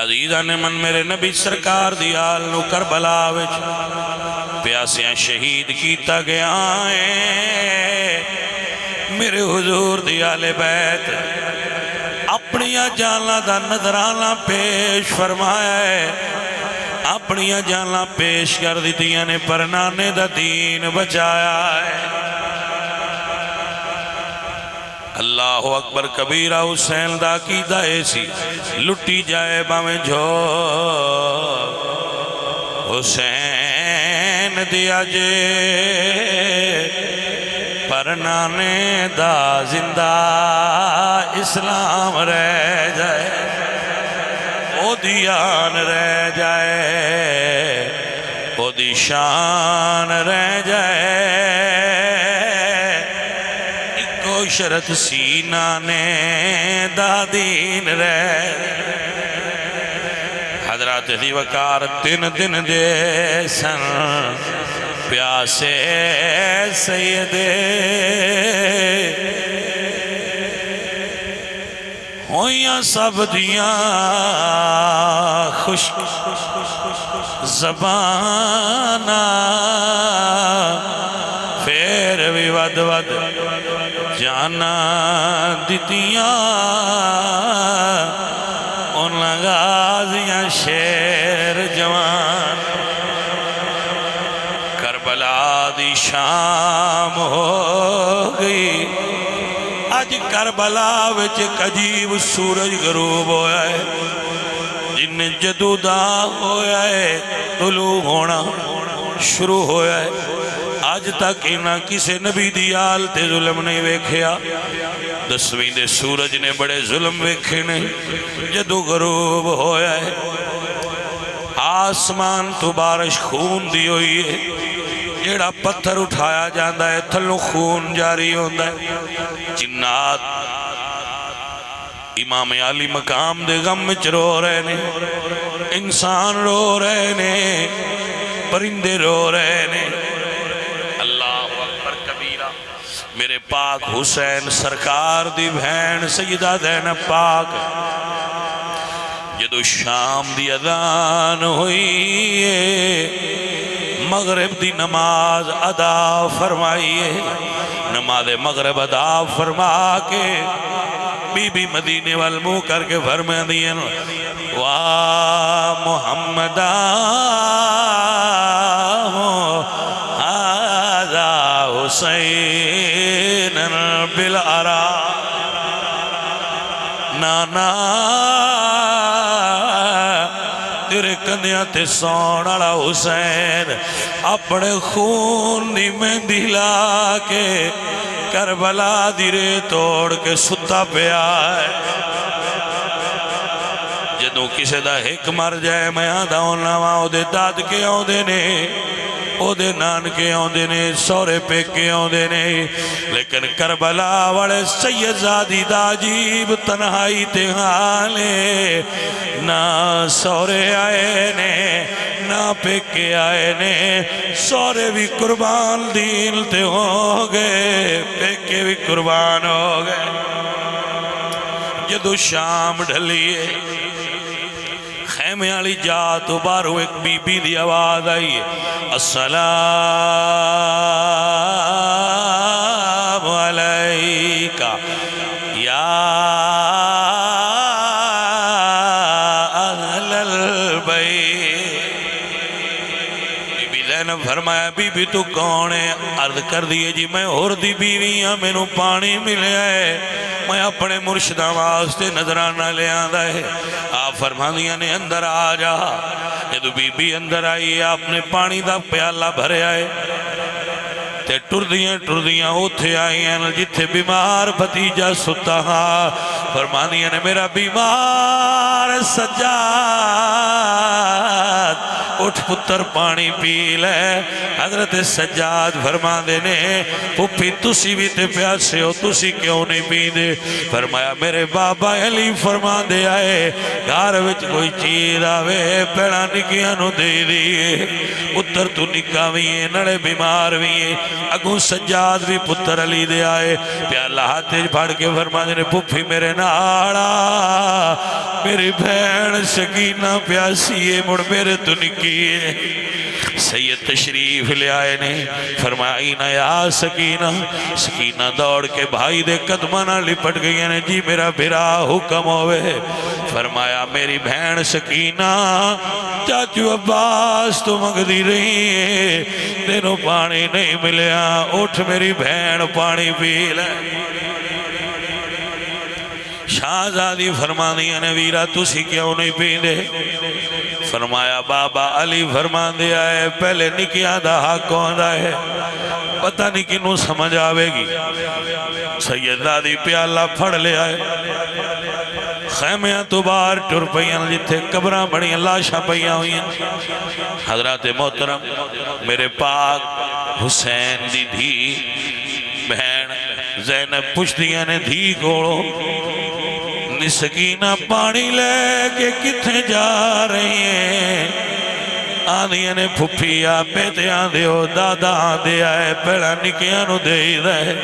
عزیزہ نے من میرے نبی سرکار دی آل نو کربلا وچ پیاسیاں شہید کیتا گیا ہے۔ میرے حضور دی آل بیت اپنی جانا دا نظرانہ پیش فرمایا ہے، اپنی جانا پیش کر دیتیاں نے پرنانے دا دین بچایا ہے۔ اللہ اکبر کبیرہ حسین دا عقیدہ ایسی لٹی جائے باویں جو حسین دیا جے پرنانے دا زندہ اسلام رہ جائے، او دیان رہ جائے، او دی شان رہ جائے، اکو شرط سینہ نے دا دین رہ۔ حضرات دی وقار تین دن دے سن پیاسے سیدے ہویاں سب دیاں خشک زبانہ پھر بھی ود ود جانا دیتیاں ان غازیاں شیر جوان۔ کربلا دی شام ہو گئی، آج کربلا وچ ایک عجیب سورج غروب ہویا ہے، جن جدودہ ہویا ہے، طلوع ہونا شروع ہویا ہے۔ آج تک انہاں کسے نبی دی آل تے ظلم نہیں ویکھیا، 10ویں دے سورج نے بڑے ظلم ویکھے نے جدو غروب ہویا ہے۔ آسمان تو بارش خون دی ہوئی ہے، جیڑا پتھر اٹھایا جاندہ ہے تھلو خون جاری ہوندہ ہے۔ جنات امام علی مقام دے غم وچ رو رہے نے، انسان رو رہے نے، پرندے رو رہے نے۔ اللہ اکبر کبیرہ میرے پاک حسین سرکار دی بہن سیدہ زینب پاک جدو شام دی اذان ہوئی ہے، مغرب دی نماز ادا فرمائیے، نماز مغرب ادا فرما کے بی بی مدینے والمو کر کے فرما دیا وا محمدہ ہذا حسین بالعرا نانا تیرے کندیاں تے سونڑا حسین اپنے خون دی مہندی لا کے کربلا دیرے توڑ کے ستا پیا ہے۔ جدوں کسے دا ایک مر جائے میں آدھا ہونا وہاں او دے داد کے آن دے نے، او دے نان کے آن دے نے، سورے پہ کے آن دے نے، لیکن کربلا وڑے سید زادی دا عجیب تنہائی تے حالے نہ سورے آئے نے نہ پکے آئے نے، سورے بھی قربان دین تے ہو گئے، پکے بھی قربان ہو گئے۔ جدو شام ڈھلیے خیمے والی جا تو بارو ایک بی بی دی آواز آئی ہے، السلام علیکہ یا اہل البیت۔ بی بی زینب فرمایا بی بی تو کون ہے؟ عرض کر دیئے جی میں اور دی بیوی ہاں، میں نو پانی ملے ہے، میں اپنے مرشدہ واسطے نظرانہ لے آندہ ہے۔ آپ فرمانیاں نے اندر آ جا۔ جدو بی بی اندر آئی ہے، آپ نے پانی دا پیالہ بھرے آئے تے ٹردیاں اوتھے آئی ہیں جتھے بیمار بھتیجا ستا ہاں۔ فرمانیاں نے میرا بیمار سجاد اٹھ پتر پانی پی لے۔ حضرت سجاد فرما دینے پھپھی تسی بھی تے پیاسے ہو، تسی کیوں نہیں پی دے؟ فرمایا میرے بابا علی فرما دے آئے گھر وچ کوئی چیز آوے پیڑا نکیاں نو دے دیئے۔ پتر تو نکا بھی ہے نڑے بیمار بھی ہے۔ اگوں سجاد بھی پتر علی دے آئے پیالہ ہاتھے پھاڑ کے فرما دینے پھپھی میرے ناڑا میری بہن سکینہ پیاسی ہے مڑ میرے تو نکی ہے۔ سید تشریف لے آئے نے فرمایا اینا یا سکینہ۔ سکینہ دوڑ کے بھائی دے قدمانہ لپٹ گئی نے جی میرا بھرا حکم ہوئے۔ فرمایا میری بہن سکینہ چاچو عباس تو مگدی رہی ہے تینوں پانی نہیں ملیا، اٹھ میری بہن پانی پی لے۔ شاہزادی فرما دیا نے ویرہ تسی کیوں نہیں پی دے؟ فرمایا بابا علی فرما دیا ہے پہلے نکیاں دا حق کون ہے پتہ نہیں کنوں سمجھ آوے گی۔ سیدادی پیالہ پھڑ لے آئے خیمیاں تو باہر ٹر پئیاں جتھے قبراں بڑیاں لاشاں پئیاں ہوئیاں۔ حضرات محترم میرے پاک حسین دی دھی بہن زینب پوچھدیاں نے دھی کوڑو سکینہ پانی لے کے کتنے جا رہی ہیں؟ آدھیاں نے پھپھی آپے تے آدھے ہو دادا آدھے آئے پیڑا نکیاں نو دے دے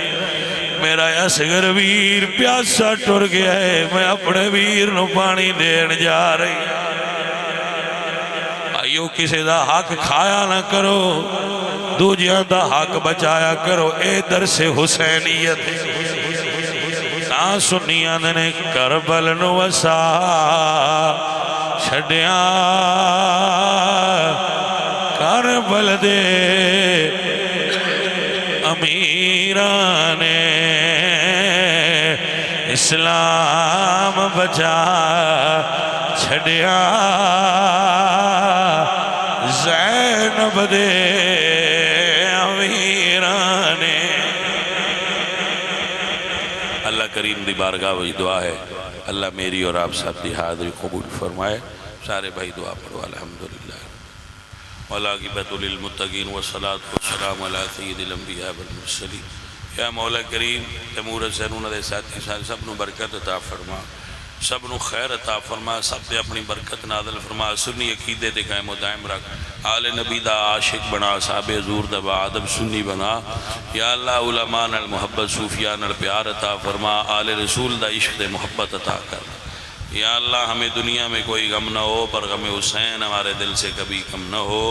میرا اصغر ویر پیاسا ٹر گیا ہے میں اپنے ویر نو پانی دین جا رہی آئیو کسی دا حق کھایا نہ کرو دوجیاں دا حق بچایا کرو اے درس حسینیت سنیاں نے کربل نو وسا چھڑیاں کربل دے امیران اسلام بچا چھڑیاں زینب دے امیران۔ اللہ کریم دی بارگاہ وہی دعا ہے اللہ میری اور آپ سب دی حاضری قبول فرمائے۔ سارے بھائی دعا پڑھو الحمدللہ والعاقبۃ للمتقین والصلاة والسلام علی سید الانبیاء والمرسلین۔ یا مولا کریم تیمور حسین انہوں نے ساتھی سب نو برکت عطا فرما سب نو خیر عطا فرما سب دے اپنی برکت نازل فرما سنی عقیدے دے قائم و دائم رکھ آل نبی دا عاشق بنا صحابہ حضور دا بادب سنی بنا یا اللہ علماء نال محبت صوفیاء نال پیار عطا فرما آل رسول دا عشق دے محبت عطا کر یا اللہ ہمیں دنیا میں کوئی غم نہ ہو پر غم حسین ہمارے دل سے کبھی کم نہ ہو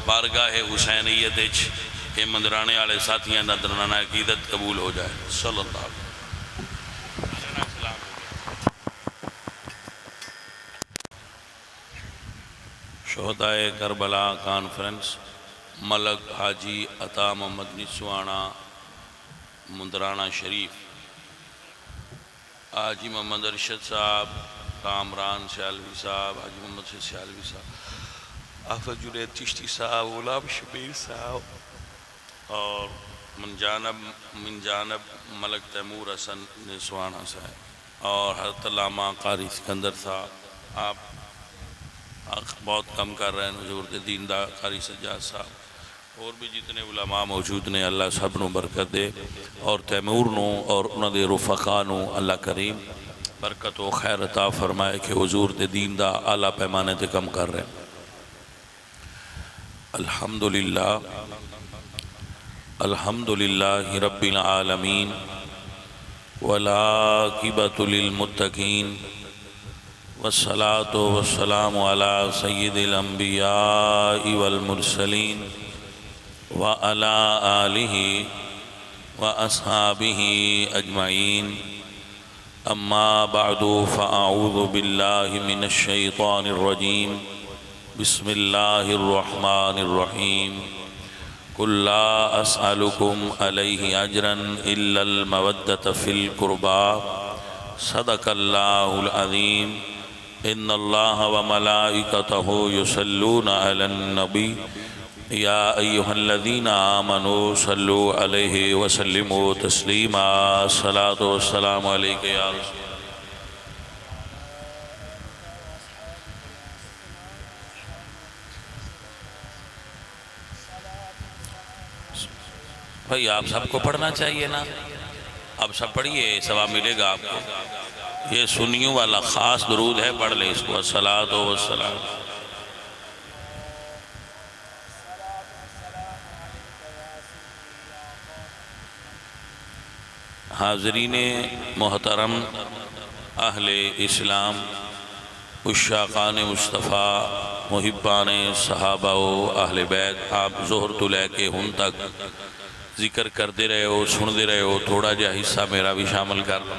بارگاہ حسینیت یہ مندرانے والے ساتھیاں نظرانہ عقیدت قبول ہو جائے صلی اللہ علیہ وسلم۔ شہدائے کربلا کانفرنس ملک حاجی عطا محمد نسوانہ مندرانہ شریف حاجی محمد ارشد صاحب کامران سیالوی صاحب حاجی محمد سیالوی صاحب حافظ جنید چشتی صاحب غلام شبیر صاحب اور من جانب ملک تیمور حسن نسوانہ صاحب اور حضرت علامہ قاری سکندر صاحب آپ بہت کم کر رہے ہیں حضور دین دا قاری سجاد صاحب اور بھی جتنے علماء موجود نے اللہ سب نو برکت دے اور تیمور نو اور انہوں دے رفقا نو اللہ کریم برکت و خیر عطا فرمائے کہ حضور دین دا اعلیٰ پیمانے تے کم کر رہے ہیں۔ الحمدللہ رب العالمین والعاقبۃ للمتقین والصلاة والسلام على سید الانبیاء والمرسلین وعلى آلہ واصحابہ اجمعین اما بعد فاعوذ باللہ من الشیطان الرجیم بسم اللہ الرحمن الرحیم قل لا اسألکم علیہ اجرا الا المودۃ فی القربى صدق اللہ العظیم ان اللہ وملائکتہ یصلون علی النبی یا ایہا الذین آمنوا صلوا علیہ وسلموا تسلیما الصلاة والسلام علیکہ یا رسول بھائی آپ سب کو پڑھنا چاہیے نا، اب سب پڑھیے، ثواب ملے گا آپ کو۔ یہ سنیوں والا خاص درود ہے، پڑھ لے اس کو، الصلاۃ والسلام۔ حاضرین محترم، اہل اسلام، عشاقان مصطفیٰ، محبان صحابہ و اہل بیت، آپ ظہر تو لے کے ہن تک ذکر کرتے رہے ہو، سنتے رہے ہو، تھوڑا جا حصہ میرا بھی شامل کر لو۔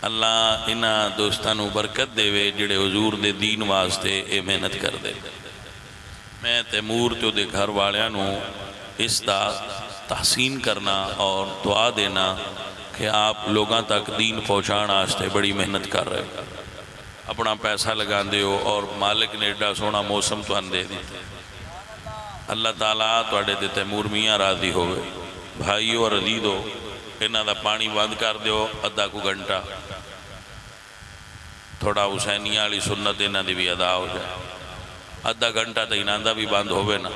اللہ انہا دوستانو برکت دے وے جڑے حضور دے دین واسطے اے محنت کر دے۔ میں تیمور تو دے گھر والیانو اس دا تحسین کرنا اور دعا دینا کہ آپ لوگاں تک دین پہنچان آستے بڑی محنت کر رہے ہو، اپنا پیسہ لگان دے ہو، اور مالک نے ایڈا سونا موسم تو اندے دیتے۔ اللہ تعالیٰ توڑے دے تیمور میاں راضی ہوئے، بھائیو اور عزیزو، انہاں دا پانی بند کر دیو ادھا کو گھنٹا، تھوڑا حسینیہ علی سنت انہاں دی بھی ادا ہو جائے، ادھا گھنٹا تا انہاں دا بھی بند ہوئے نا،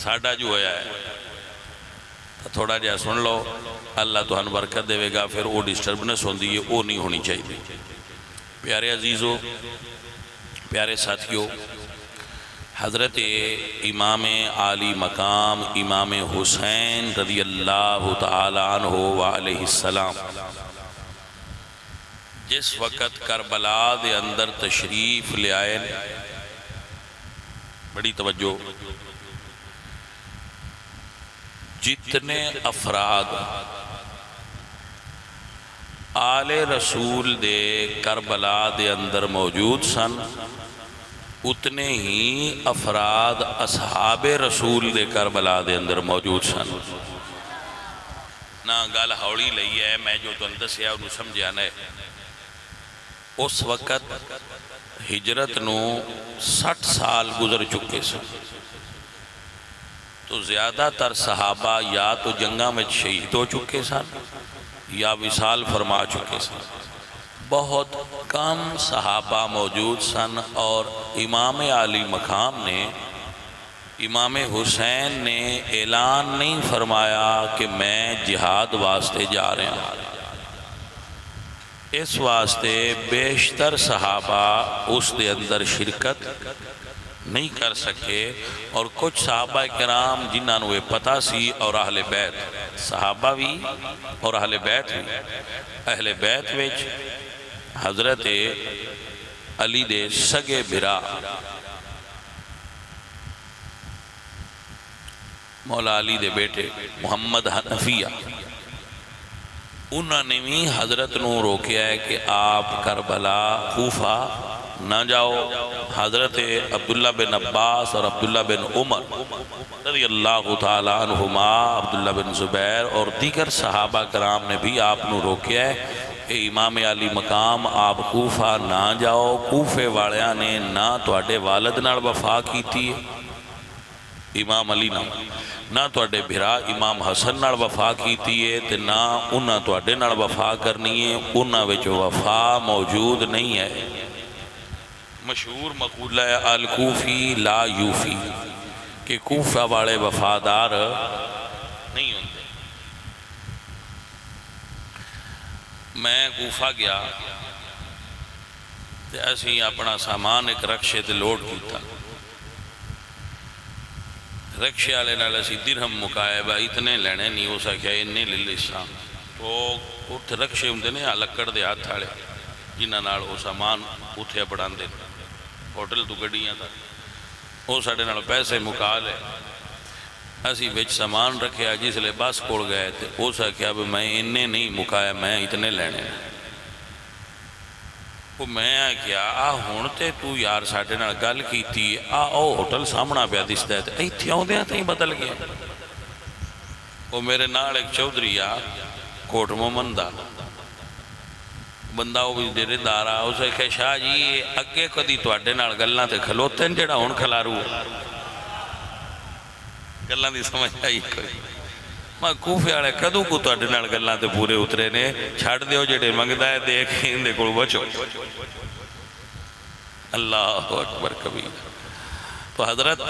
ساڑھا جو ہویا ہے تھوڑا جہاں سن لو، اللہ تو ہن برکت دے گا، پھر وہ ڈسٹربنس ہوندی ہے، وہ نہیں ہونی چاہیے۔ پیارے عزیزو، پیارے ساتھیو، حضرت امام عالی مقام امام حسین رضی اللہ تعالی عنہ وعلیہ السلام جس وقت کربلا دے اندر تشریف لے آئے، بڑی توجہ، جتنے افراد آل رسول دے کربلا دے اندر موجود سن، اتنے ہی افراد اصحاب رسول دے کربلا دے اندر موجود سن۔ نا گال ہوڑی لئی ہے، میں جو تو اندسیا انہوں سمجھانا ہے، اس وقت ہجرت نو 60 سال گزر چکے سن، تو زیادہ تر صحابہ یا تو جنگاں میں شہید ہو چکے سن یا وصال فرما چکے سن، بہت کم صحابہ موجود سن، اور امام عالی مقام نے، امام حسین نے اعلان نہیں فرمایا کہ میں جہاد واسطے جا رہا ہوں، اس واسطے بیشتر صحابہ اس دے اندر شرکت نہیں کر سکے، اور کچھ صحابہ کرام جنہاں نوے پتہ سی، اور اہل بیت، صحابہ بھی اور اہل بیت بھی، اہل بیت وچ حضرت علی دے سگے برا مولا علی دے بیٹے محمد حنفیہ، انہوں نے بھی حضرت نو روکیا ہے کہ آپ کربلا کوفہ نہ جاؤ۔ حضرت عبداللہ بن عباس اور عبداللہ بن عمر رضی اللہ تعالیٰ عنہما، عبداللہ بن زبیر اور دیگر صحابہ کرام نے بھی آپ نو روکیا ہے کہ امام علی مقام آپ کوفہ نہ جاؤ، کوفے والیاں نے نہ توڑے والد نال وفا کیتی ہے امام علی نہ توڑے بھرا امام حسن نال وفا کیتی ہے، تے نہ انہاں توڑے نال وفا کرنی ہے، انہاں وچ وفا موجود نہیں ہے۔ مشہور مقولہ ہے الکوفی لا یوفی، کہ کوفہ والے وفادار نہیں ہوتے۔ میں کوفہ گیا تے ایسی اپنا سامان ایک رکشے تے لوڈ کیتا، رکشے والے نال اسی درہم مکائے با اتنے لینے نہیں ہو سکیا، اتنے لے لیساں، تو اٹھ رکشے ہوندے نے لکڑ دے ہاتھ والے جنہاں نال وہ سامان اتھے بڑھان دے، ہوٹل تو گڈیاں تھا، وہ ساڑھے نال پیسے مکا لے، اسی وچ سامان رکھیا، جس لئے بس کوڑ گئے تھے، وہ سکیا بھی میں انہیں نہیں مکایا، میں اتنے لینے ہیں۔ وہ میں کیا ہونتے تو یار ساڑھے نال گل کی تھی، ہوٹل سامنا پہ دستا ہے، ایتھے آؤں دیا تھیں بدل گیا۔ وہ میرے نال ایک چودھری کوٹ مومندہ بندہ وہ بھی دیرے دارا، اسے کہ شاہ جی اگے کدی توڑے نال گلنا تے کھلوتے ہیں جڑا ہون کھلارو گلنا دی سمجھ آئی کوئی، میں کوفے آڑے کدو کو توڑے نال گلنا تے پورے اترے نے، چھاڑ دیو جڑے منگدہ ہے دیکھیں دے کل بچو۔ اللہ اکبر کبیر۔ تو حضرت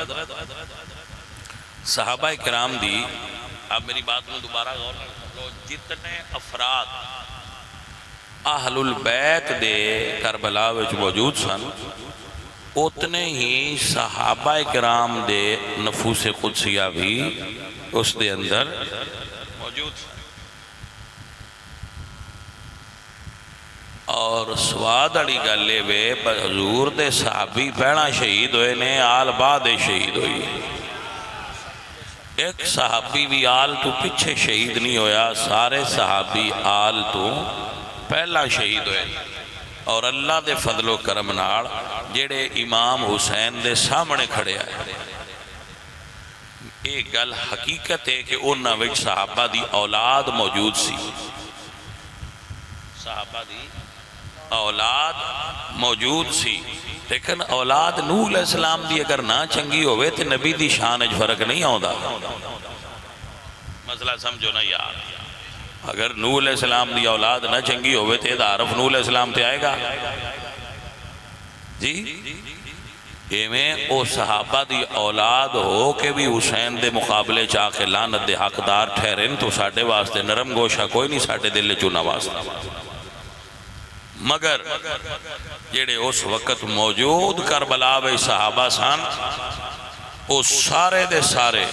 صحابہ کرام دی، اب میری بات میں دوبارہ غور کرو، جتنے افراد اہل البیت دے کربلا وچ موجود سن، اتنے ہی صحابہ کرام دے نفوس قدسیہ بھی اس دے اندر موجود سن۔ اور سواد اڑی گلے وے حضور دے صحابی پہلا شہید ہوئے نے، آل بعد شہید ہوئی، ایک صحابی بھی آل تو پچھے شہید نہیں ہویا، سارے صحابی آل تو پہلا شہید ہوئے۔ اور اللہ دے فضل و کرم نال جڑے امام حسین دے سامنے کھڑے آئے، ایک گل حقیقت ہے کہ انہاں وچ صحابہ دی اولاد موجود سی، صحابہ دی اولاد موجود سی، لیکن اولاد نوح علیہ السلام دی اگر نہ چنگی ہوئے تو نبی دی شان اج فرق نہیں آؤں۔ مسئلہ سمجھو نا یار، اگر نوح علیہ السلام دی اولاد نہ چنگی ہوئے تو دا عرف نوح علیہ السلام تے آئے گا جی؟ ایمیں او صحابہ دی اولاد ہو کہ بھی حسین دے مقابلے چاہ کے لعنت دے حقدار ٹھہرن تو ساڑھے واسطے نرم گوشہ کوئی نہیں، ساڑھے دل چونا واسطہ۔ مگر جڑے اس وقت موجود کربلا وے صحابہ سان، وہ سارے دے سارے،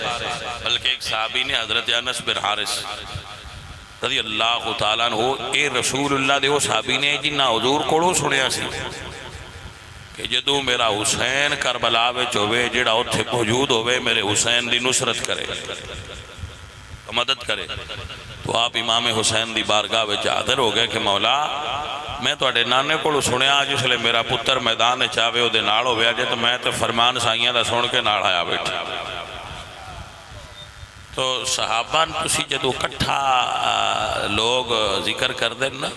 بلکہ ایک صحابی نے حضرت انس بن حارث رضی اللہ تعالیٰ عنہ، اے رسول اللہ دے وہ صحابی نے جنہ حضور کوڑوں سنیا سی کہ جدو میرا حسین کربلا وچ ہوئے، جڑا اتھے موجود ہوئے میرے حسین دی نصرت کرے، مدد کرے۔ تو آپ امام حسین دی بارگاہ وچ حاضر ہو گئے کہ مولا میں تو اڈے نانے کو سنیا جس لئے میرا پتر میدان چاہوے او دے ناڑ ہو گیا جے، تو میں تو فرمان سائیاں دا سن کے ناڑ آیا بیٹھا۔ تو صحابہ تسی جدو کٹھا لوگ ذکر کر دیں نا،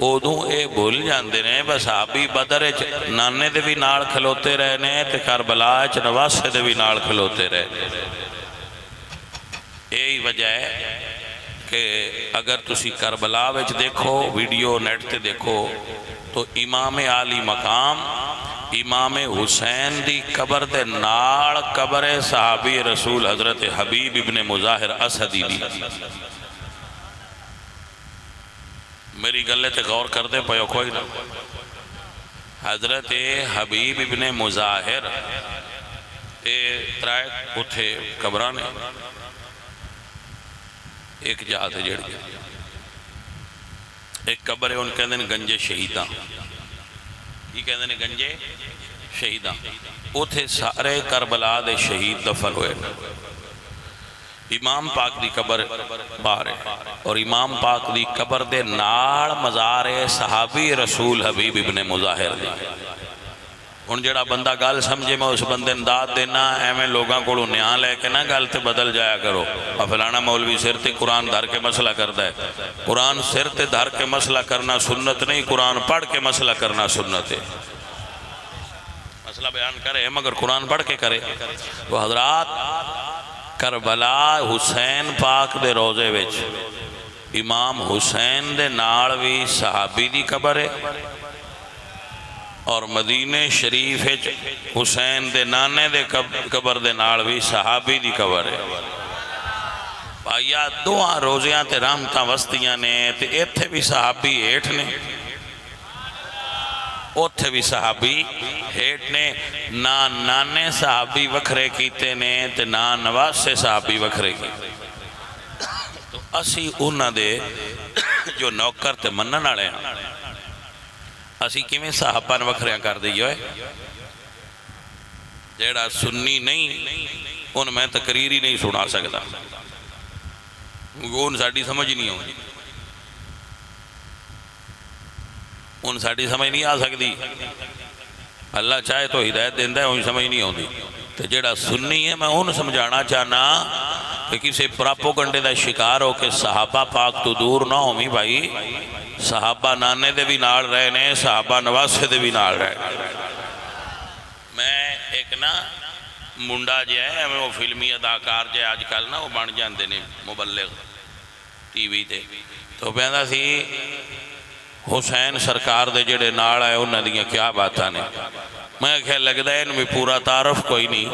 ادوں اے بھول جاندے نے بس صحابی بدر نانے دے بھی ناڑ کھلوتے رہنے تے کربلا نواسے دے بھی ناڑ کھلوتے رہنے۔ یہی وجہ ہے کہ اگر تسی کربلا وچ دیکھو، ویڈیو نیٹ تے دیکھو، تو امام عالی مقام امام حسین دی قبر دے ناڑ قبر صحابی رسول حضرت حبیب ابن مظاہر اسدی دی۔ میری گلے تے غور کر دے پہو کوئی نہ، حضرت حبیب ابن مظاہر ترائے اتھے قبرانے ایک جہاں تھے جڑ گیا، ایک قبر ہے ان کہندے نے گنجے شہیداں، یہ کہندے نے گنجے شہیداں، اتھے سارے کربلا دے شہید دفن ہوئے۔ امام پاک دی قبر باہر ہے، اور امام پاک دی قبر دے ناڑ مزار صحابی رسول حبیب ابن مظاہر دی۔ ان جڑا بندہ گل سمجھے میں اس بندے انداد دینا، ایمیں لوگاں کو نیاں لے کے نا گل تے بدل جایا کرو۔ فلانا مولوی سر تے قرآن دھر کے مسئلہ کرتا ہے، قرآن سر تے دھر کے مسئلہ کرنا سنت نہیں، قرآن پڑھ کے مسئلہ کرنا سنت ہے۔ مسئلہ بیان کرے مگر قرآن پڑھ کے کرے۔ تو حضرات کربلا حسین پاک دے روزے وچ امام حسین دے ناڑ بھی صحابی دی قبر ہے، اور مدینہ شریف حسین دے نانے دے قبر دے ناڑ بھی صحابی دی قبر ہے۔ بھائیا دعا روزیاں تے رحمتاں وستیاں نے تے ایتھے بھی صحابی ہیٹ نے، اوتھے بھی صحابی ہیٹ نے، نہ نانے صحابی وکھرے کیتے نے تے نہ نواسے صحابی وکھرے کیتے۔ تو اسی انہاں دے جو نوکر تے منن والے ہیں، اسی کیویں صحابہ نے وکھریاں کر دی ہوئے؟ جیڑا سنی نہیں ان میں تقریر ہی نہیں سنا سکتا، ان ساڑی سمجھ نہیں ہوگی، ان ساڑی سمجھ نہیں آ سکتی۔ اللہ چاہے تو ہدایت دیندہ ہے، ان سمجھ نہیں ہوندی۔ تو جیڑا سنی ہے میں ان سمجھانا چاہنا کہ کسی پراپوگنڈے دا شکار ہو کہ صحابہ پاک تو دور نہ ہومی بھائی، صحابہ نانے دے بھی ناڑ رہے نے، صحابہ نواسے دے بھی ناڑ رہے۔ میں ایک نا منڈا جائے ہمیں وہ فلمی اداکار جائے آج کل نا وہ بن جاندے نے مبلغ ٹی وی تے، تو پہندا سی حسین سرکار دے جڑے ناڑ آئے انہاں دیاں کیا باتاں نے۔ میں خیال لگدا ہے ان میں پورا تعارف کوئی نہیں،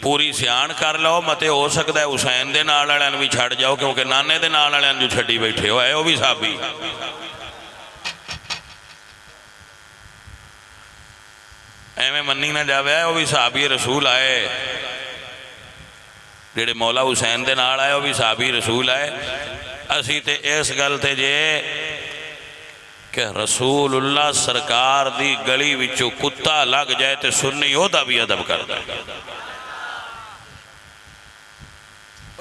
پوری سیان کر لو، متے ہو سکتا ہے حسین دے نال والوں بھی چھڑ جاؤ، کیونکہ نانے دے نال والوں جو چھڈی بیٹھے ہو ہے وہ بھی صحابی۔ ایویں منی نہ جاوے ہے وہ بھی صحابی رسول آئے، جڑے مولا حسین دے نال آئے وہ بھی صحابی رسول آئے۔ اسی تے اس گل تے جے کہ رسول اللہ سرکار دی گلی وچو کتا لگ جائے تے سنی او دا بھی ادب کر دے۔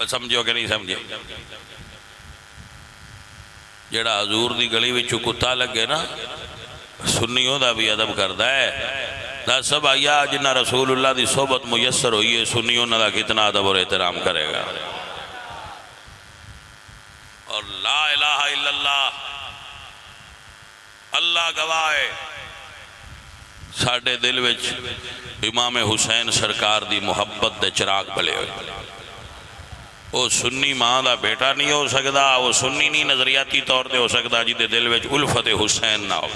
سمجھو کہ نہیں سمجھے؟ جڑا حضور دی گلی وچو کتا لگے نا سنی او دا بھی ادب کر دے۔ دا سب آیا جنہ رسول اللہ دی صحبت میسر ہوئی ہے، سنی انہاں دا کتنا ادب اور احترام کرے گا۔ اور لا الہ الا اللہ، اللہ گواہ ہے ساڑھے دل وچ امام حسین سرکار دی محبت دے چراغ بلے ہوئے۔ وہ سنی ماں دا بیٹا نہیں ہو سکتا، وہ سنی نہیں نظریاتی طور دے ہو سکتا جی دے دل وچ الفت حسین نہ ہو۔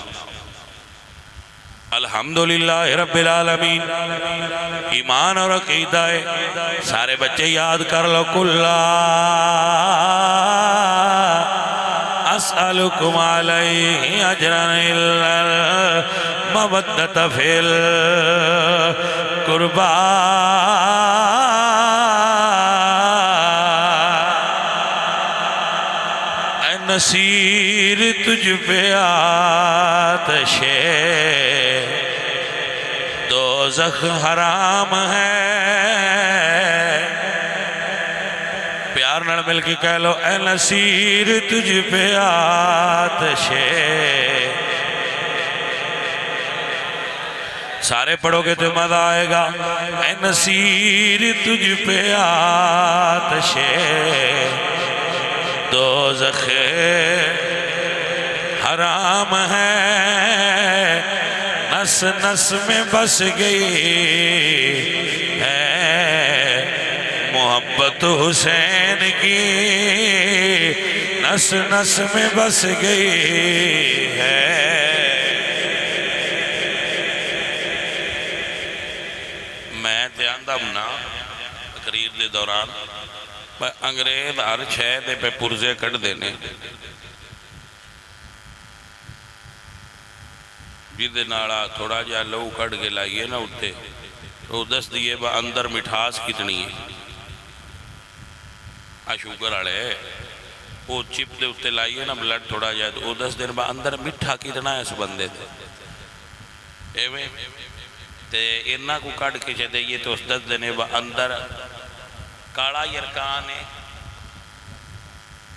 الحمدللہ رب العالمین۔ ایمان اور عقیدہ ہے، سارے بچے یاد کر لو، کلا اسألکم علیہ اجرا الا المودۃ فی القربى۔ اے نصیر تجھ پہ آتش دوزخ حرام ہے۔ پیار نال مل کے کہہ لو، اے نصیر تجھ پہ آتش، سارے پڑھو گے تو مزہ آئے گا۔ اے نصیر تجھ پہ آتش دوزخ حرام ہے، نس نس میں بس گئی ہے محبت حسین کی، نس نس میں بس گئی ہے۔ میں دیاندہ ہوں تقریر دے دوران انگریز ہر شے دے پہ پرزے کٹ دینے، جیدے ناڑا تھوڑا جا لو کٹ کے لائیے نا اٹھتے تو دس دیئے با اندر مٹھاس کتنی ہے۔ شوگر آڑے وہ چپ دے اٹھتے لائیے نا بلڈ تھوڑا جائے تو وہ دس دیر با اندر مٹھا کتنا ہے اس بندے تھے ایویں تے انہا کو کٹ کے چھ دیئے تو اس دس دینے با اندر کاڑا یرکان ہے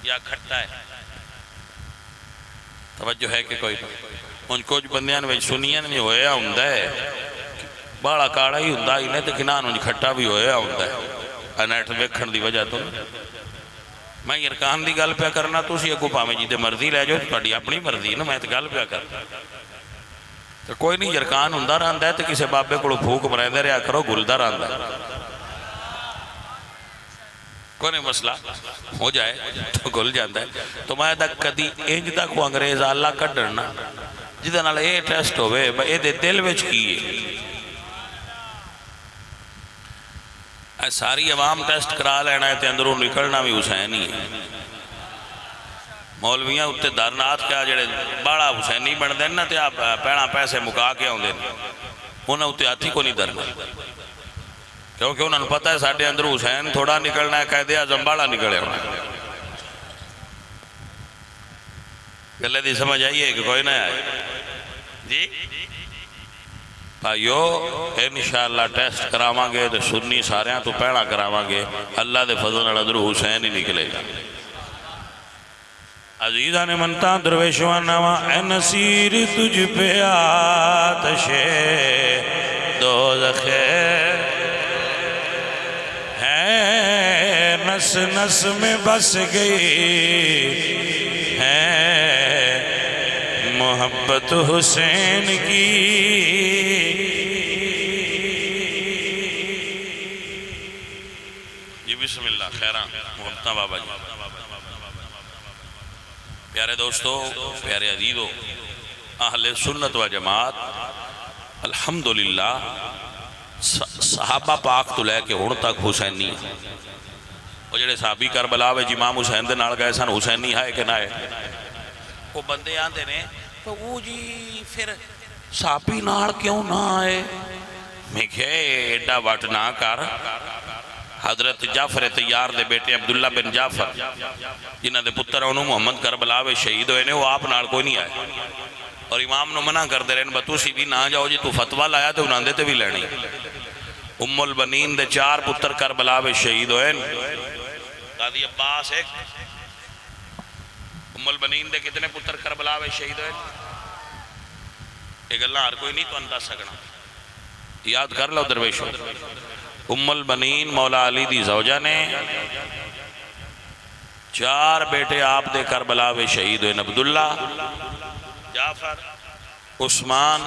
یا کھٹا ہے۔ توجہ ہے کہ کوئی ان کچھ بندیاں نے سنیاں نہیں ہویا ہوندہ ہے، باڑا کاڑا ہی ہوندہ ہی نہیں تے کنان انج کھٹا بھی ہویا ہوندہ ہے۔ انیٹ ویکھن دی وجہ تو میں یرکان دی گل پہ کرنا تو اسی اگو پاہمیں جی دے مرضی لے جو تھوڑی اپنی مرضی نا، میں تے گل پہ کرنا تو کوئی نہیں یرکان ہوندہ رہندہ ہے تے کسے بابے کو پھوک مرے دے رہا کرو گلدہ رہندہ ہے، کوئی نہیں مسئلہ ہو جائے تو گل جاندہ ہے۔ تو میں دا کدی انج دا کو انگریز اللہ کڈرنا جدہ نال اے ٹیسٹ ہوئے با اے دے دل وچ کیے، اے ساری عوام ٹیسٹ کرا لینا ہے تے اندروں نکلنا بھی حسینی ہے۔ مولویاں اتے دارنات کیا جڑے بڑا حسینی بن دینا تے آپ پیڑا پیسے مکا کے ہوں دینا، انہاں اتے ہاتھی کو نہیں درنا، کیونکہ انہوں نے پتہ ہے ساڑھے اندر حسین تھوڑا نکلنا ہے، قائد اعظم بڑا نکلے ہونا ہے۔ گلے دی سمجھ آئیے کہ کوئی نہ آئے جی بھائیو، انشاءاللہ ٹیسٹ کراواں گے تو سنی ساریاں تو پہنا کراواں گے، اللہ دے فضل اندر حسین ہی نکلے گا۔ عزیزان منتا درویشوان نوا، اے نصیر تجھ پہ آتش دوزخ ہے، نس نس میں بس گئی ہے محبت حسین کی۔ جی بسم اللہ، خیران محبتہ بابا جی۔ پیارے دوستو، پیارے عزیزو، اہل سنت و جماعت، الحمدللہ صحابہ پاک تو لے کے ہن تک حسینی وہ جڑے صحابی کربلا وچ امام حسین دے نال گئے سن حسینی ہے کہ نہ ہے وہ بندے آندے نے تو وہ جی پھر صحابی نال کیوں نہ آئے میں کہ ایڈا وٹ نہ کر حضرت جعفر طیار دے بیٹے عبداللہ بن جعفر جنہاں دے پتر انہوں محمد کربلا وچ شہید ہوئے نے وہ آپ نال کوئی نہیں آئے اور امام نو منع کر دے رہے ہیں بتوسی بھی نہ جاؤ جی تو فتوہ لایا تو انہاں دے تے بھی لینی ام البنین دے 4 پتر کربلا وچ شہید ہوئے قاضی عباس ایک ام البنین دے کتنے پتر کربلا وچ شہید ہوئے ایک اللہ ہر کوئی نہیں تو انداز سکنا یاد کر لو درویشو ام البنین مولا علی دی زوجہ نے 4 بیٹے آپ دے کربلا وچ شہید ہوئے عبداللہ جعفر عثمان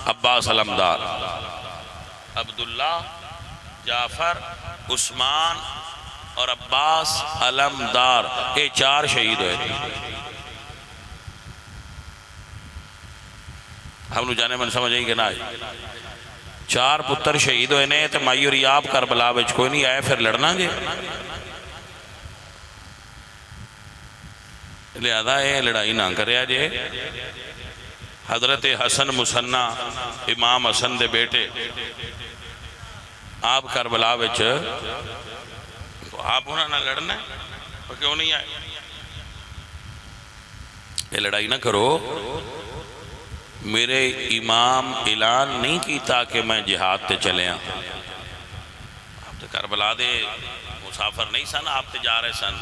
عباس علمدار عبداللہ جعفر عثمان اور عباس علمدار یہ 4 شہید ہوئے ہم نے جانے من سمجھ آئی کہ نہ آئی 4 پتر شہید ہوئے نے تو مائی اور آپ کربلا وچ کوئی نہیں آئے پھر لڑنا گے لہذا یہ لڑائی نہ کریا جے حضرت حسن مسنہ امام حسن دے بیٹے آپ کربلا وچ تو آپ انہوں نے لڑنا ہے تو کیوں نہیں آئے یہ لڑائی نہ کرو میرے امام اعلان نہیں کیتا کہ میں جہاد تے چلے ہیں آپ تے کربلا دے مسافر نہیں سن آپ تے جا رہے سن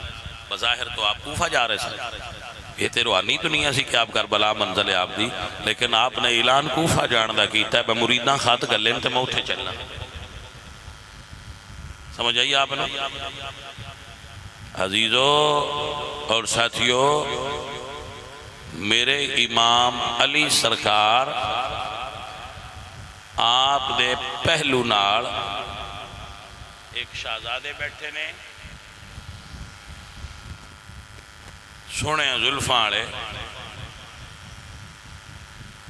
بظاہر تو آپ کوفہ جا رہے سن یہ تے روانی تو نہیں ہے سی کہ آپ کربلا منزل ہے آپ دی لیکن آپ نے اعلان کوفہ جاندہ کیتا ہے بے مریداں خات گلیں تے میں اٹھے چلنا سمجھ آئیے آپ نے عزیزو اور ساتھیو میرے امام علی سرکار آپ دے پہلو نال ایک شہزادے بیٹھے نے سونے زلفاں والے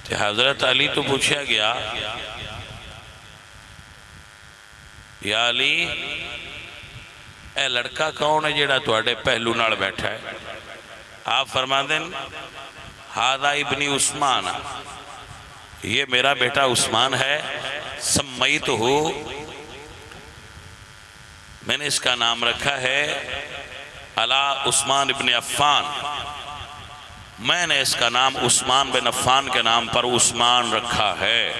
تے حضرت علی تو پوچھا گیا یا علی اے لڑکا کون ہے جیڑا تواڈے پہلو نال بیٹھا ہے آپ فرما دیں ہادہ ابنی عثمان یہ میرا بیٹا عثمان ہے سمیتہو میں نے اس کا نام رکھا ہے علی عثمان ابن عفان میں نے اس کا نام عثمان بن عفان کے نام پر عثمان رکھا ہے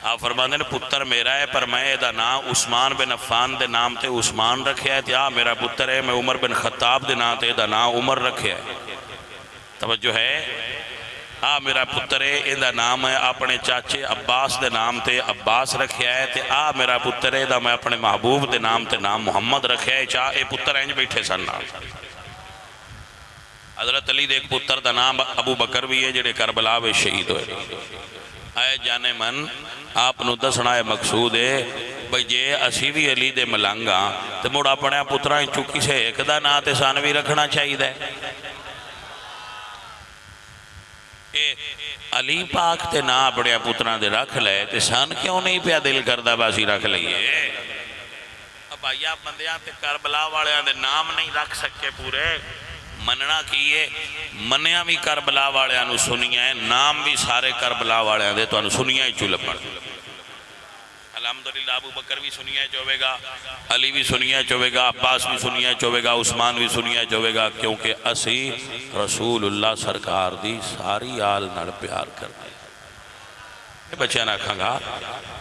آپ فرماتے ہیں پتر میرا ہے پر میں دا نام عثمان بن عفان دے نام تے عثمان رکھے ہے تیا میرا پتر ہے میں عمر بن خطاب دے نام تے دا نام عمر رکھے ہے توجہ ہے میرا پتر ہے دا نام ہے اپنے چاچے عباس دے نام تے عباس رکھے ہے تے میرا پتر ہے دا میں اپنے محبوب دے نام تے نام محمد رکھے ہے اے پتر ہیں جو بیٹھے سن حضرت علی دے ایک پتر دا نام ابو بکر بھی ہے جڑے کربلا میں شہید ہوئے آئے جانے من آپ نو دسنا ہے مقصود ہے بھئی جے اسی بھی علی دے ملانگا تو مڑا اپنے پترائیں چکی سے ایک دا نا تے سانوی رکھنا چاہیے دے علی پاک تے نا اپنے پترائیں دے رکھ لے تے سان کیوں نہیں پیا دل کردہ باسی رکھ لئیے اب آیا بندیاں تے کربلا والے دے نام نہیں رکھ سکے پورے مننا کیے منیا بھی کربلا والے انو سنیا ہے نام بھی سارے کربلا والے دے تو انو سنیا ہی چولے پڑ الحمدللہ ابو بکر بھی سنیا چوبے گا علی بھی سنیا چوبے گا عباس بھی سنیا چوبے گا عثمان بھی سنیا چوبے گا کیونکہ اسی رسول اللہ سرکار دی ساری آل نڑ پیار کر دے یہ بچے نہ کھنگا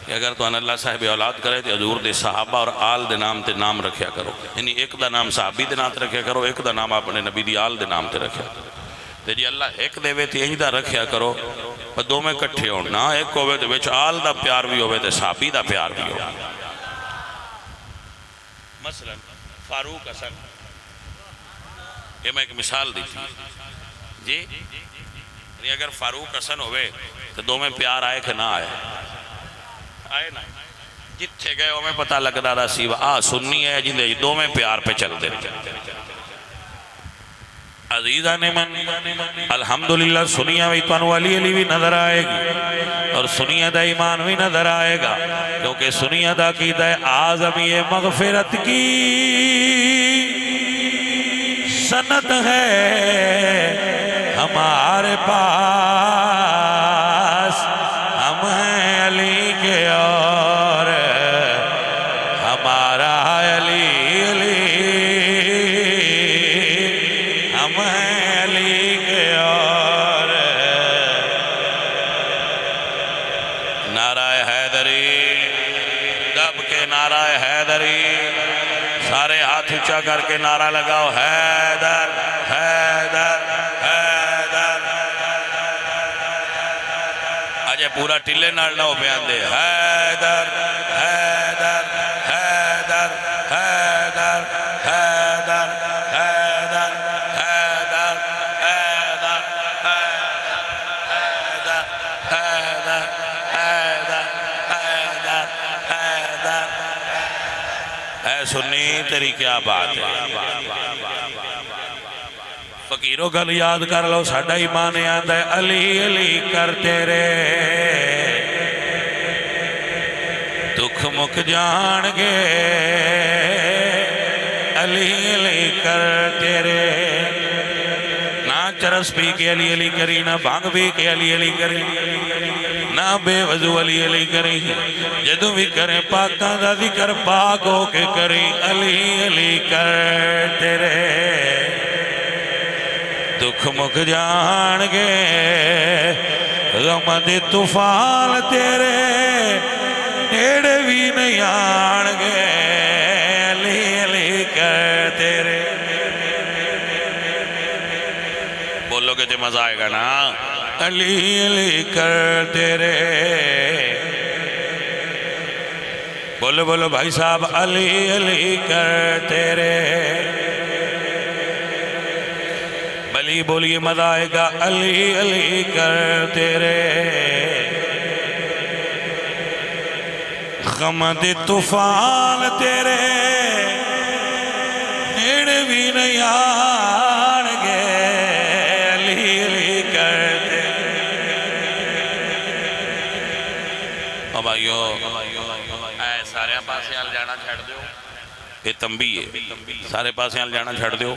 کہ اگر تو اللہ صاحب اولاد کرے تو حضور دے صحابہ اور آل دے نام تے نام رکھیا کرو یعنی ایک دا نام صحابی دے نام تے رکھیا کرو ایک دا نام اپنے نبی دی آل دے نام تے رکھیا کرو تے جی اللہ ایک دے وے تے انج دا رکھیا کرو پر دو میں کٹھے ہوں نا ایک ہوئے تے وچ آل دا پیار بھی ہوئے تے صحابی دا پیار بھی ہوئے مثلا فاروق حسن یہ میں ایک مثال دی تھی جی اگر فاروق حسن ہوئے تو دو میں پیار آئے کہ نہ آئے آئے نا جتھے گئے ہمیں پتہ لگ دا سیوا سننی ہے جن دے دو میں پیار پہ چل دے عزیزہ نے من الحمدللہ سنیا بھی تانو علی علی بھی نظر آئے گی اور سنیا دا ایمان بھی نظر آئے گا، کیونکہ سنیا دا عقیدہ اعظمی مغفرت کی سند ہے ہمارے پاس، ہم ہیں علی کے اور ہمارا علی علی، ہم ہیں علی کے اور نعرہ حیدری دب کے نعرہ حیدری، سارے ہاتھ اونچا کر کے نعرہ لگاؤ، حیدر حیدر حیدر، آجے پورا ٹلے نال نہ ہو بیان دے، حیدر حیدر حیدر حیدر حیدر حیدر حیدر حیدر حیدر حیدر حیدر حیدر۔ اے سنی تیری کیا بات ہے، فقیروں گل یاد کر لو، ساڑھا ایمان آندہ ہے علی علی کرتے رہے، دکھ مک جان گے علی علی کرتے رہے، نہ چرس پی کے علی علی کری، نہ بھانگ پی کے علی علی کری، نہ بے وضو علی علی کری، جدو بھی کریں پاکاں دا ذکر پاک ہو کے کری، علی علی کرتے رہے، دکھ مک جان گے غم دے طوفان تیرے نیڑے بھی نہیں آن گے، علی علی کرتے رہے۔ بولو کہ تے مزہ آئے گا نا، علی علی کرتے رہے، بولو بولو بھائی صاحب، علی علی کرتے رہے، بلی بولیے مزہ آئے گا، علی علی کرتے رہے، غم دے طوفان تیرے نیڑے بھی نہیں آن گے، علی علی کرتے۔ بھائیو اے سارے پاسے آل جانا چھڑ دیو، یہ تنبیہ ہے، سارے پاسے آل جانا چھڑ دیو،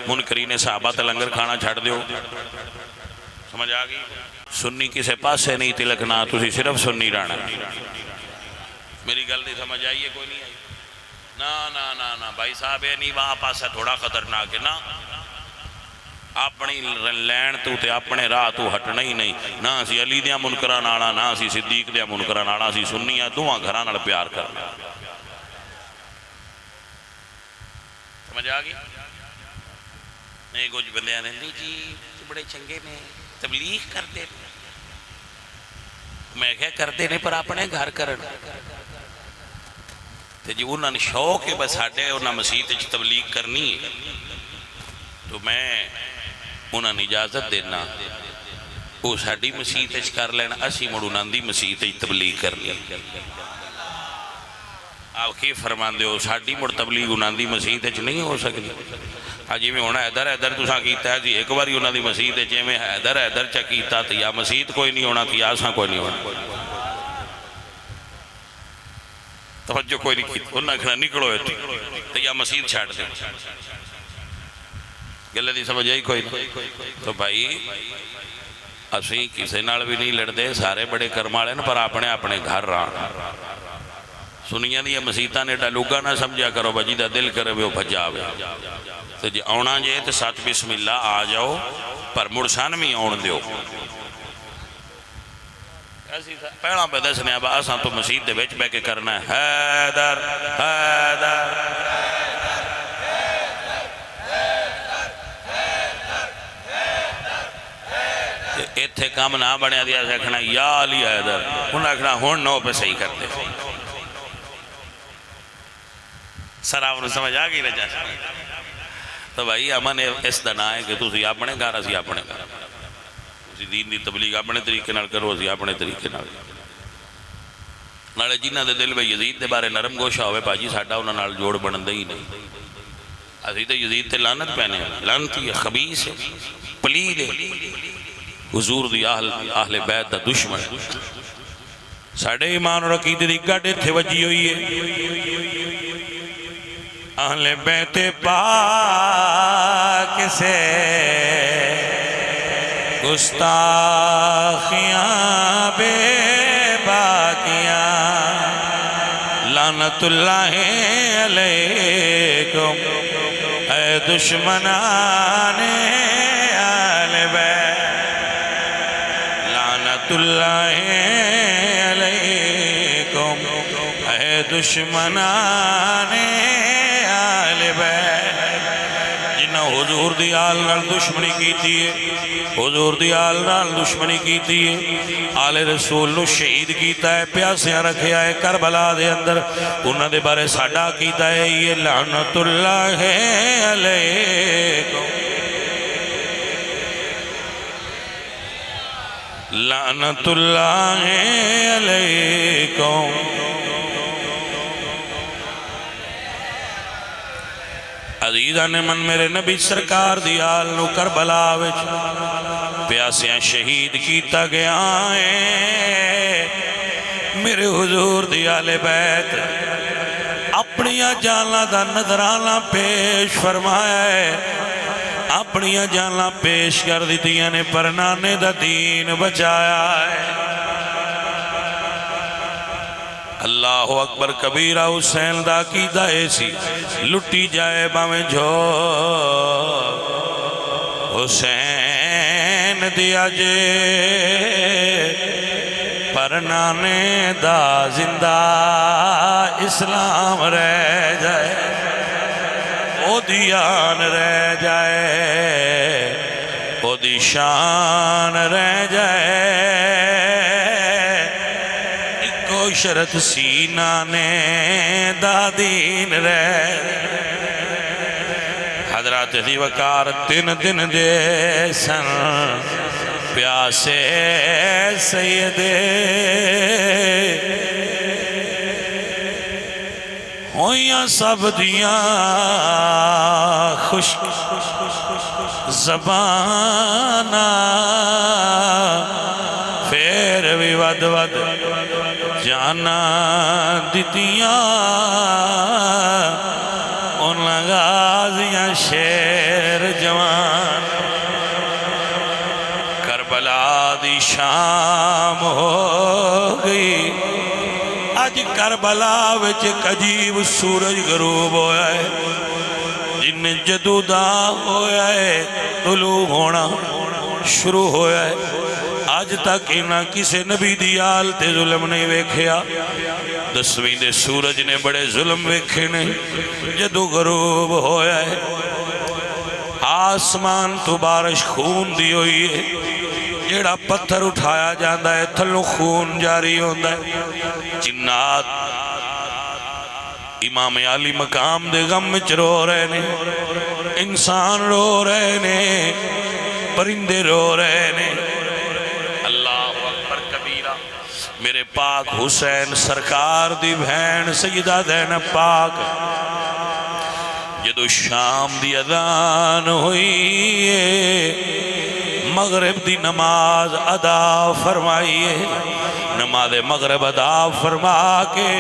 منکرین صحابہ تے لنگر کھانا چھڑ دیو، سمجھ آگئی؟ سنی کسے پاسے نہیں تلکنا، تسی صرف سنی رانا، میری گل نہیں سمجھ آئیے، کوئی نہیں آئی؟ نا نا نا نا بھائی صاحب، یہ نہیں وہاں پاسا تھوڑا خطرناک ہے نا، اپنی لین تو تے اپنے راہ تو ہٹنا ہی نہیں، نہ اسی علی دیا منکران آڑا، نہ اسی صدیق دیا منکران آڑا، اسی سنیاں دوہاں گھران آڑا پیار کرنا، سمجھ آگئی؟ نہیں کچھ بندے آنے نہیں جی بڑے چنگے میں تبلیغ کرتے، میں کہہ کرتے نہیں پر اپنے گھر کرنا، تے جی انہوں نے شوق ہے بس ہاڑے انہوں نے مسیح تجھ تبلیغ کرنی ہے، تو میں انہوں نے اجازت دینا، وہ ساڑی مسیح تجھ کر لینا، اسی مڑو ناندی مسیح تجھ تبلیغ کرنی، آپ کی فرمان دے ہو ساڑی مڑ تبلیغ ناندی مسیح تجھ نہیں ہو سکتی، آجی میں ہونا حیدر حیدر تو ساں کیتا ہے جی ایک باری انہوں نے مسیح تجھ میں حیدر حیدر چا کیتا تو یا مسیح کوئی نہیں ہونا تو یا ساں کوئی نہیں ہونا، توجہ کوئی نہیں کیتا، انہوں نے کھنا نکڑو ہے تو یا مسیح چھاڑ دے، گلے دی سمجھ آئی کوئی نہیں؟ تو بھائی اسی کسی نال بھی نہیں لڑ دے، سارے بڑے کرمالے نا پر اپنے اپنے گھر رہا، سنیاں دیا مسیحتہ نے ڈالوگا نہ سمجھا کرو بجی دا دل کرے وہ بھجاوے، تو جی آنا جے تو ساتھ بسم اللہ آ جاؤ پر مرسان میں آن دیو، پہلا پہ دسنے اب آسان تو مسیح دے بیچ بے کے کرنا ہے، حیدر حیدر ایتھے کام نہ بڑھیا دیا سے کھنا یا علی حیدر، انہوں نے کھنا ہون نو پہ صحیح کرتے، سراؤں نے سمجھ آگئی رجا، تو بھائی امن اس دنا ہے کہ تُسی اپنے گھر اسی اپنے گھر، تُسی دین دی تبلیغ اپنے طریقے نال کرو اسی اپنے طریقے نال، نالے جنہ دے دل میں یزید دے بارے نرم گوشہ ہوئے پاجی ساڑھا انہوں نال جوڑ بنن دے ہی نہیں، حضرت یزید تے لعنت پہنے لعنتی ہے، خبیث ہے، پلید ہے، حضور دی اہل بیت دا دشمن ہے۔ ساڑھے ایمان اور عقیدے دی گاڑے تھے وجی ہوئی ہے اہل بیت پاک سے گستاخیاں بے باقیاں، لعنت اللہ علیکم اے دشمنان اہل بیت، لعنت اللہ علیکم اے دشمنان اہل بیت۔ جنہ حضور دی آل نال دشمنی کیتی ہے، حضور دی آل نال دشمنی کیتی ہے، آل رسول نو شہید کیتا ہے، پیاسیاں رکھیا ہے کربلا دے اندر، انہاں دے بارے ساڈا کیتا ہے یہ لعنت اللہ علیکم، لعنت اللہ علیکم۔ عزیزان من میرے نبی سرکار دی آل نو کربلا وچ پیاسیاں شہید کیتا گیا ہے، میرے حضور دی آل بیت اپنیاں جاناں دا نظرانہ پیش فرمایا ہے، اپنیاں جاناں پیش کر دیتیاں نے پر نانے دا دین بچایا ہے۔ اللہ اکبر کبیرہ، حسین دا عقیدہ ایسی لٹی جائے باویں جو حسین دیا جے پر نانے دا زندہ اسلام رہ جائے، او دیان رہ جائے، او دی شان رہ جائے، شرط سینہ نے دا دین رہ۔ حضرات دی وقار تین دن دے سن پیاسے سیدے، ہویاں سب دیاں خشک زبانہ، پھر بھی ود ود جانا دیتیاں ان غازیاں شیر جوان، کربلا دی شام ہو گئی، آج کربلا وچ ایک عجیب سورج غروب ہویا ہے، جن جدودہ ہویا ہے طلوع ہونا شروع ہویا ہے۔ آج تک انہاں کسے نبی دی آل تے ظلم نہیں ویکھیا، 10ویں دے سورج نے بڑے ظلم ویکھے نے، جدو غروب ہویا ہے آسمان تو بارش خون دی ہوئی ہے، جیڑا پتھر اٹھایا جاندہ ہے تھلو خون جاری ہوندہ ہے، جنات امام علی مقام دے غم وچ رو رہے نے، انسان رو رہے نے، پرندے رو رہے نے۔ میرے پاک حسین سرکار دی بہن سیدہ زینب پاک جدو شام دی اذان ہوئی ہے، مغرب دی نماز ادا فرمائیے، نماز مغرب ادا فرما کے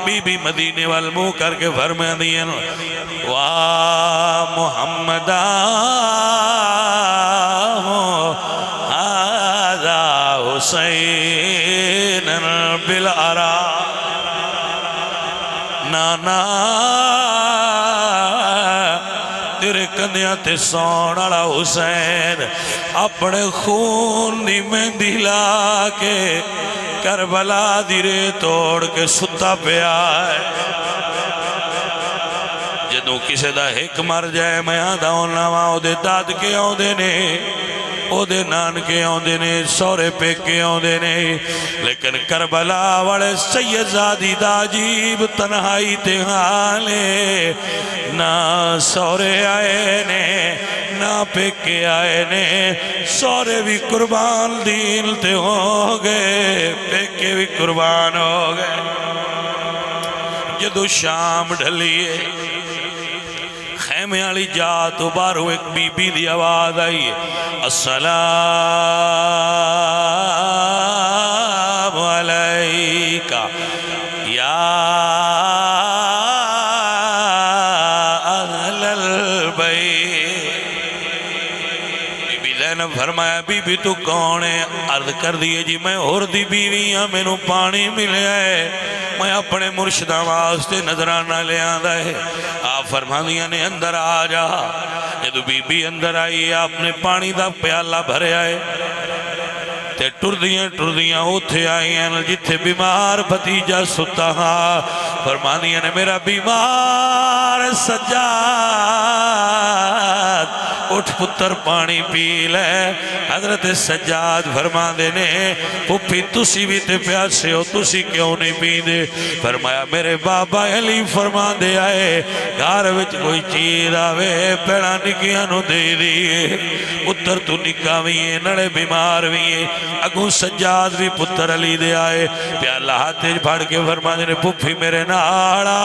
بی بی مدینے والمو کر کے فرمائیں دیا وا محمدہ حسین بالعرا، نانا تیرے کندیاں تے سونڑا حسین اپنے خون دی مہندی لا کے کربلا دی رے توڑ کے ستا پیا ہے۔ جدوں کسے دا ایک مر جائے میں آدھا ہونا وہاں دے داد کے آؤں دے نے، او دے نان کے آندے نے، سورے پہ کے آندے نے، لیکن کربلا والے سید زادی دا عجیب تنہائی تے حالے، نہ سورے آئے نے نہ پہ کے آئے نے، سورے بھی قربان دین تے ہو گئے، پہ کے بھی قربان ہو گئے۔ جدو شام ڈھلیے خیمے والی جا تو باہروں ایک بی بی دی آواز آئی ہے السلام علیکہ یا اہل البیت۔ بی بی زینب فرمایا بی بی تو کون ہے؟ عرض کر دیئے جی میں اور دی بیوی ہاں، میں نو پانی ملے ہے، میں اپنے مرشدہ واسطے نظرانہ لے آندہ ہے۔ آپ فرمانیاں نے اندر آ جا۔ جدو بی بی اندر آئی ہے آپ نے پانی دا پیالہ بھرے آئے تے ٹردیاں اوتھے آئی ہیں جتھے بیمار بھتیجا ستا ہاں۔ فرمانیاں نے میرا بیمار سجاد اٹھ پتر پانی پی لے۔ حضرت سجاد فرما دینے پھپھی تسی بھی تے پیاسے ہو، تسی کیوں نہیں پی دے؟ فرمایا میرے بابا علی فرما دے آئے گھر وچ کوئی چیز آوے پیڑا نکیاں نو دے دیئے۔ پتر تو نکا بھی ہے نڑے بیمار بھی ہے۔ اگوں سجاد بھی پتر علی دے آئے پیالہ ہاتھے پھاڑ کے فرما دینے پھپھی میرے ناڑا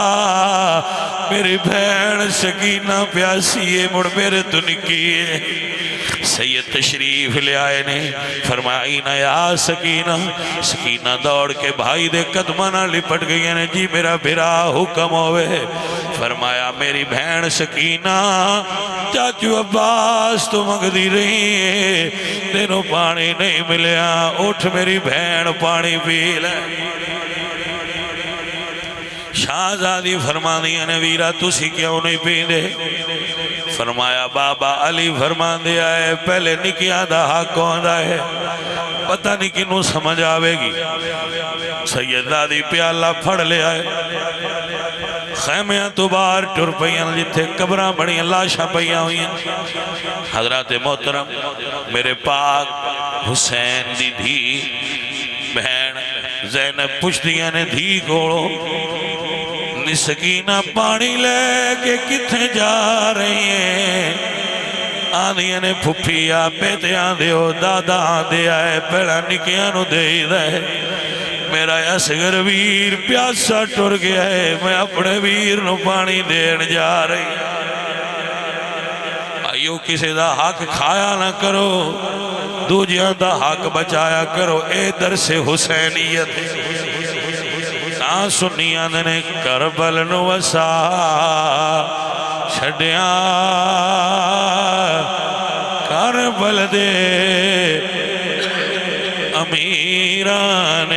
میری بہن سکینہ پیاسی ہے مڑ میرے تو نکی ہے۔ سید تشریف لے آئے نے فرمائینا یا سکینہ۔ سکینہ دوڑ کے بھائی دے قدمانہ لپٹ گئی نے جی میرا بھرا حکم ہوئے۔ فرمایا میری بہن سکینہ چاچو عباس تو مگدی رہی ہے تینوں پانی نہیں ملیا، اٹھ میری بہن پانی پی لے۔ شاہزادی فرما دیا نے ویرہ تسی کیوں نہیں پی دے؟ فرمایا بابا علی فرما دیا ہے پہلے نکیاں دا حق ہوندہ ہے، پتہ نہیں کنوں سمجھ آوے گی۔ سیدادی پیالہ پھڑ لے آئے، خیمیاں تو باہر ٹر پئیاں جتھے قبراں بڑیاں لاشاں پئیاں ہوئی ہیں۔ حضرات محترم میرے پاک حسین دی دھی بہن زینب پوچھدیاں نے دھی کوڑو سکینہ پانی لے کے کتنے جا رہی ہیں؟ آدھیاں نے پھپھی آپے تے آدھے ہو دادا آدھے آئے پیڑا نکیاں نو دے دے۔ میرا اصغر ویر پیاسا ٹر گیا ہے، میں اپنے ویر نو پانی دین جا رہی۔ آئیو کسی دا حق کھایا نہ کرو، دوجیاں دا حق بچایا کرو، اے درس حسینیت سنیاں نے کربل نو وسا چھڑیاں کربل دے امیران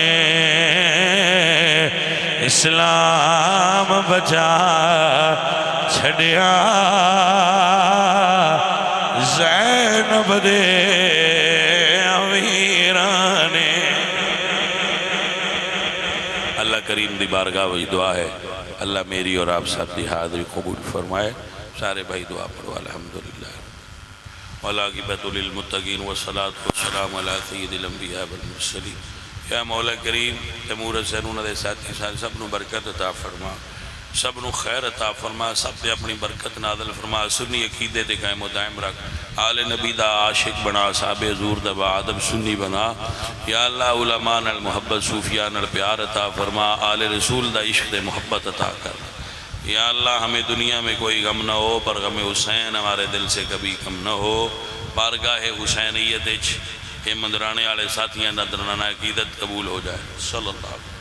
اسلام بچا چھڑیاں زینب دے امیران۔ اللہ کریم دی بارگاہ وہی دعا ہے اللہ میری اور آپ سب دی حاضری قبول فرمائے۔ سارے بھائی دعا پڑھو الحمدللہ والعاقبۃ للمتقین والصلاۃ والسلام علی سید الانبیاء والمرسلین۔ یا مولا کریم تیمور حسین انہوں نے ساتھی سب نو برکت عطا فرما، سب نو خیر عطا فرما، سب نے اپنی برکت نازل فرما، سنی عقیدے دے قائم و دائم رکھ، آل نبی دا عاشق بنا، صحابہ حضور دا ادب سنی بنا۔ یا اللہ علماء نال محبت صوفیاء نال پیار عطا فرما، آل رسول دا عشق دے محبت عطا کر۔ یا اللہ ہمیں دنیا میں کوئی غم نہ ہو پر غم حسین ہمارے دل سے کبھی کم نہ ہو۔ بارگاہ حسینیت یہ مندرانے والے ساتھیاں نظرانہ عقیدت قبول ہو جائے۔ صلی اللہ علیہ وسلم۔